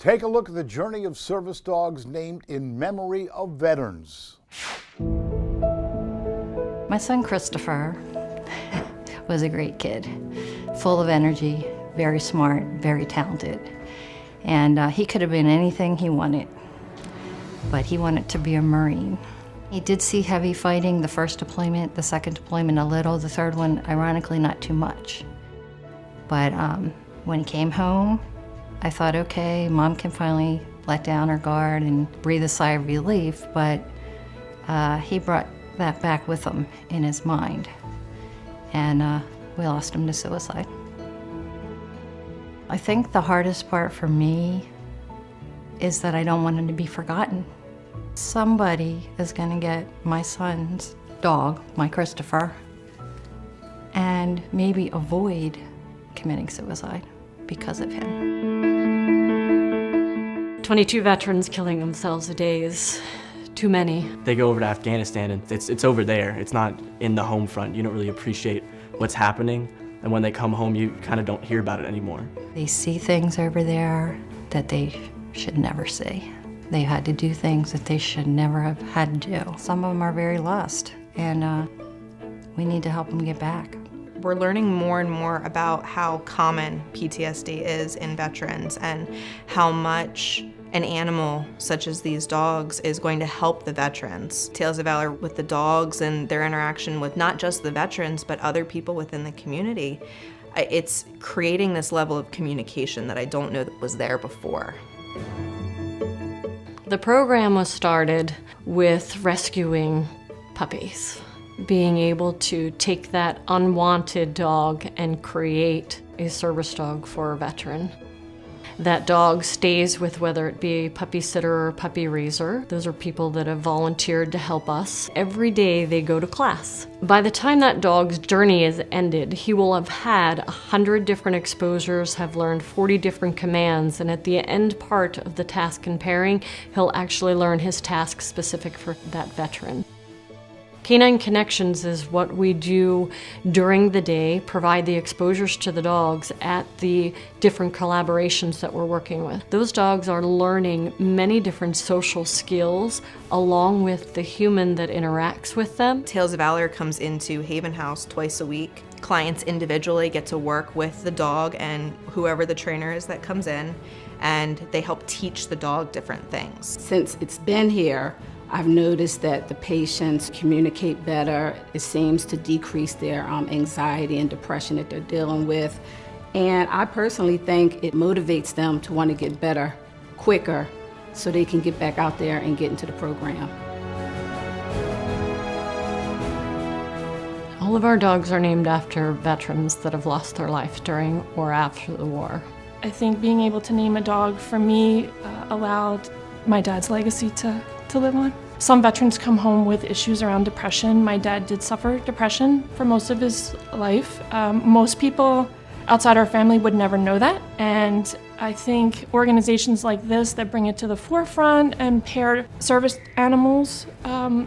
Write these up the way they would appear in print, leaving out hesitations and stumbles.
Take a look at the journey of service dogs named in memory of veterans. My son Christopher was a great kid, full of energy, very smart, very talented. And he could have been anything he wanted, but he wanted to be a Marine. He did see heavy fighting the first deployment, the second deployment a little, the third one, ironically, not too much. But when he came home, I thought, okay, Mom can finally let down her guard and breathe a sigh of relief, but he brought that back with him in his mind. And we lost him to suicide. I think the hardest part for me is that I don't want him to be forgotten. Somebody is gonna get my son's dog, my Christopher, and maybe avoid committing suicide because of him. 22 veterans killing themselves a day is too many. They go over to Afghanistan and it's over there. It's not in the home front. You don't really appreciate what's happening. And when they come home, you kind of don't hear about it anymore. They see things over there that they should never see. They had to do things that they should never have had to do. Some of them are very lost, and we need to help them get back. We're learning more and more about how common PTSD is in veterans and how much an animal such as these dogs is going to help the veterans. Tales of Valor with the dogs and their interaction with not just the veterans, but other people within the community. It's creating this level of communication that I don't know that was there before. The program was started with rescuing puppies, being able to take that unwanted dog and create a service dog for a veteran. That dog stays with whether it be a puppy sitter or puppy raiser. Those are people that have volunteered to help us. Every day they go to class. By the time that dog's journey is ended, he will have had 100 different exposures, have learned 40 different commands, and at the end part of the task and pairing, he'll actually learn his task specific for that veteran. Canine Connections is what we do during the day, provide the exposures to the dogs at the different collaborations that we're working with. Those dogs are learning many different social skills along with the human that interacts with them. Tales of Valor comes into Haven House twice a week. Clients individually get to work with the dog and whoever the trainer is that comes in, and they help teach the dog different things. Since it's been here, I've noticed that the patients communicate better. It seems to decrease their anxiety and depression that they're dealing with. And I personally think it motivates them to want to get better quicker so they can get back out there and get into the program. All of our dogs are named after veterans that have lost their life during or after the war. I think being able to name a dog for me allowed my dad's legacy to live on. Some veterans come home with issues around depression. My dad did suffer depression for most of his life. Most people outside our family would never know that, and I think organizations like this that bring it to the forefront and pair service animals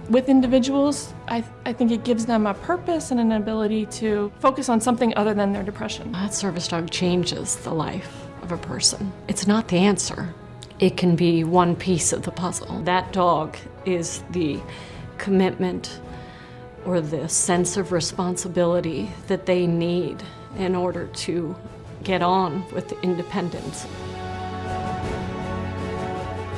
with individuals, I think it gives them a purpose and an ability to focus on something other than their depression. That service dog changes the life of a person. It's not the answer. It can be one piece of the puzzle. That dog is the commitment or the sense of responsibility that they need in order to get on with independence.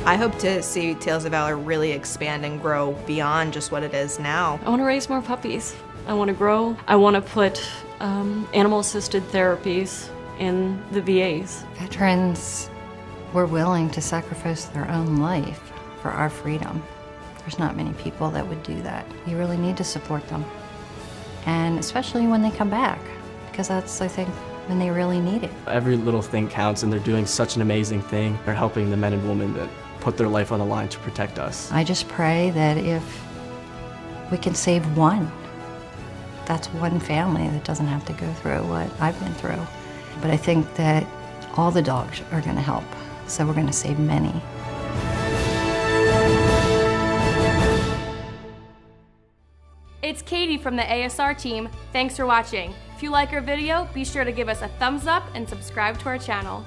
I hope to see Tales of Valor really expand and grow beyond just what it is now. I want to raise more puppies. I want to grow. I want to put animal-assisted therapies in the VAs. Veterans were willing to sacrifice their own life for our freedom. There's not many people that would do that. You really need to support them. And especially when they come back, because that's, I think, when they really need it. Every little thing counts, and they're doing such an amazing thing. They're helping the men and women that put their life on the line to protect us. I just pray that if we can save one, that's one family that doesn't have to go through what I've been through. But I think that all the dogs are going to help, so we're going to save many. It's Katie from the ASR team. Thanks for watching. If you like our video, be sure to give us a thumbs up and subscribe to our channel.